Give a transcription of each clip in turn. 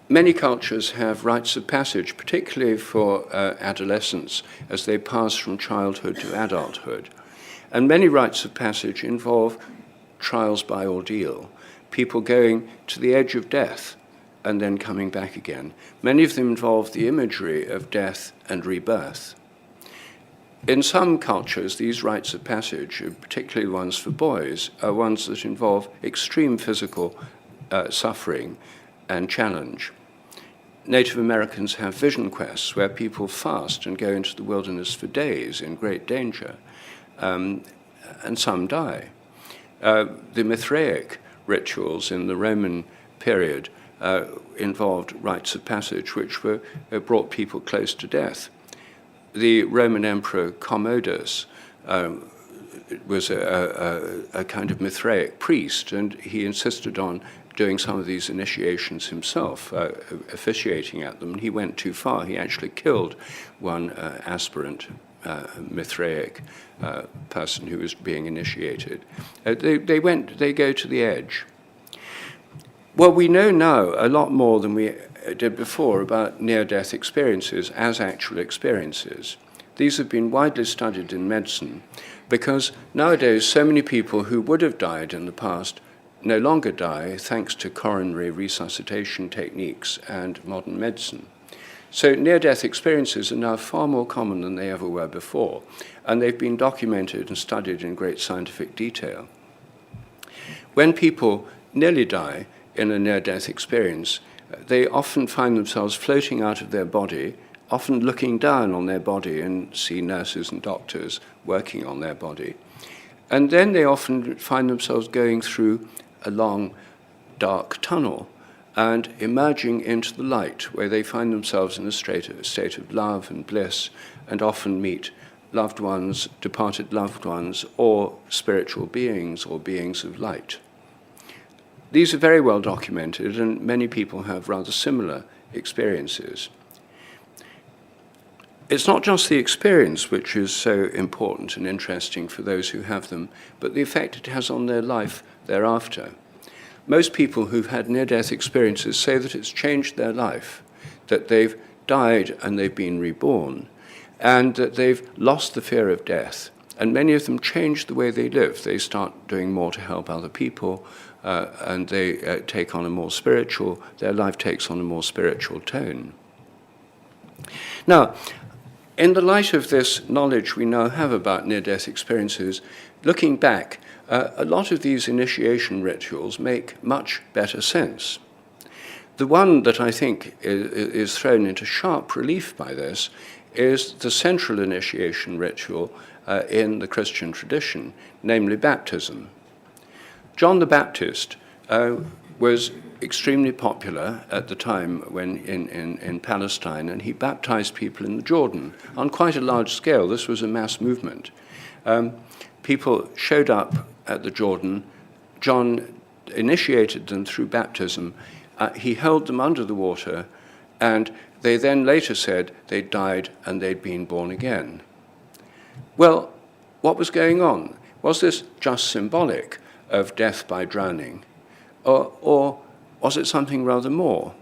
Many cultures have rites of passage, particularly for adolescents, as they pass from childhood to adulthood. And many rites of passage involve trials by ordeal, people going to the edge of death and then coming back again. Many of them involve the imagery of death and rebirth. In some cultures, these rites of passage, particularly ones for boys, are ones that involve extreme physical suffering and challenge. Native Americans have vision quests where people fast and go into the wilderness for days in great danger, and some die. The Mithraic rituals in the Roman period involved rites of passage which brought people close to death. The Roman Emperor Commodus was a kind of Mithraic priest, and he insisted on doing some of these initiations himself, officiating at them. He went too far. He actually killed one aspirant Mithraic person who was being initiated. They go to the edge. Well, we know now a lot more than we did before about near-death experiences as actual experiences. These have been widely studied in medicine because nowadays so many people who would have died in the past no longer die thanks to coronary resuscitation techniques and modern medicine. So near-death experiences are now far more common than they ever were before, and they've been documented and studied in great scientific detail. When people nearly die in a near-death experience, they often find themselves floating out of their body, often looking down on their body and see nurses and doctors working on their body. And then they often find themselves going through a long, dark tunnel and emerging into the light, where they find themselves in a state of love and bliss, and often meet loved ones, departed loved ones, or spiritual beings or beings of light. These are very well documented, and many people have rather similar experiences. It's not just the experience which is so important and interesting for those who have them, but the effect it has on their life thereafter. Most people who've had near-death experiences say that it's changed their life, that they've died and they've been reborn, and that they've lost the fear of death. And many of them change the way they live. They start doing more to help other people, and they take on their life takes on a more spiritual tone. Now, in the light of this knowledge we now have about near-death experiences, looking back, a lot of these initiation rituals make much better sense. The one that I think is thrown into sharp relief by this is the central initiation ritual in the Christian tradition, namely baptism. John the Baptist was extremely popular at the time when in Palestine, and he baptized people in the Jordan on quite a large scale. This was a mass movement. People showed up at the Jordan. John initiated them through baptism. He held them under the water, and they then later said they'd died and they'd been born again. Well, what was going on? Was this just symbolic of death by drowning? Or was it something rather more?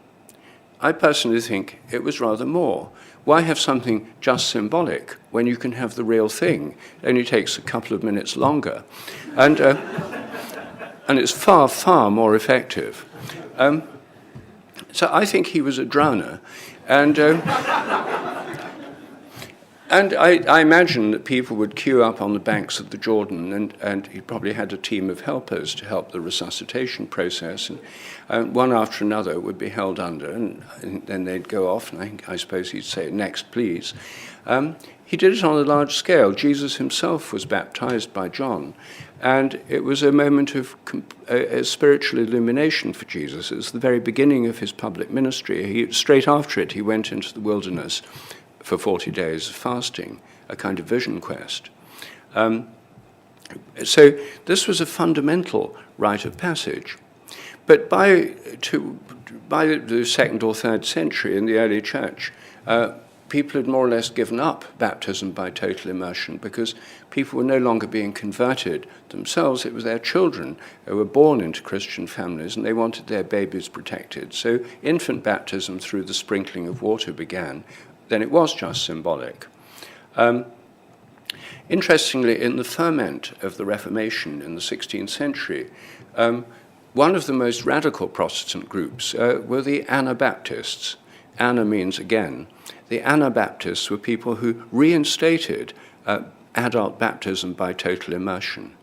I personally think it was rather more. Why have something just symbolic when you can have the real thing? It only takes a couple of minutes longer. And it's far, far more effective. So I think he was a drowner. And I imagine that people would queue up on the banks of the Jordan, and he probably had a team of helpers to help the resuscitation process, and one after another would be held under, and then they'd go off, and I suppose he'd say, "Next, please." He did it on a large scale. Jesus himself was baptized by John, and it was a moment of a spiritual illumination for Jesus. It was the very beginning of his public ministry. Straight after it, he went into the wilderness for 40 days of fasting, a kind of vision quest. So this was a fundamental rite of passage. But by the 2nd or 3rd century in the early church, people had more or less given up baptism by total immersion because people were no longer being converted themselves. It was their children who were born into Christian families, and they wanted their babies protected. So infant baptism through the sprinkling of water began. Then it was just symbolic. Interestingly, in the ferment of the Reformation in the 16th century, one of the most radical Protestant groups were the Anabaptists. Ana means again. The Anabaptists were people who reinstated adult baptism by total immersion.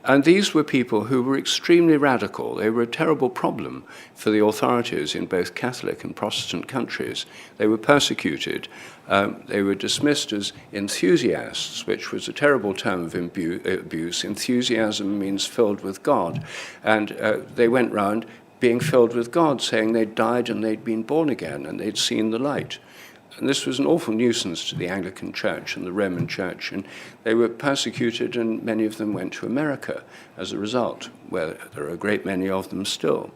And these were people who were extremely radical. They were a terrible problem for the authorities in both Catholic and Protestant countries. They were persecuted. They were dismissed as enthusiasts, which was a terrible term of abuse. Enthusiasm means filled with God. And they went round being filled with God, saying they'd died and they'd been born again and they'd seen the light. And this was an awful nuisance to the Anglican Church and the Roman Church, and they were persecuted, and many of them went to America as a result, where there are a great many of them still.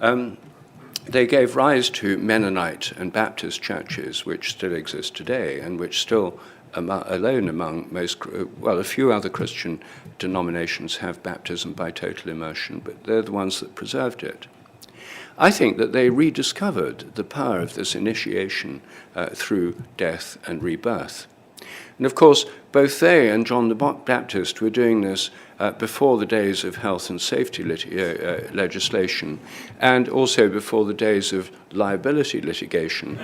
They gave rise to Mennonite and Baptist churches, which still exist today, and which still alone among most, a few other Christian denominations have baptism by total immersion, but they're the ones that preserved it. I think that they rediscovered the power of this initiation through death and rebirth. And of course, both they and John the Baptist were doing this before the days of health and safety legislation, and also before the days of liability litigation.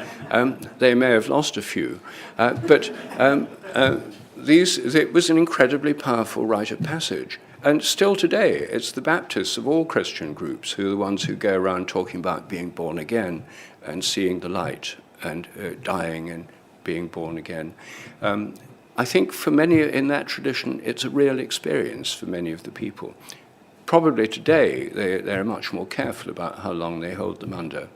They may have lost a few, but it was an incredibly powerful rite of passage. And still today, it's the Baptists of all Christian groups who are the ones who go around talking about being born again and seeing the light and dying and being born again. I think for many in that tradition, it's a real experience for many of the people. Probably today, they're much more careful about how long they hold them under.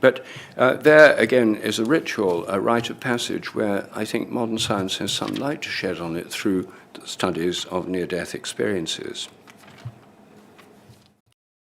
But there, again, is a ritual, a rite of passage, where I think modern science has some light to shed on it through the studies of near-death experiences.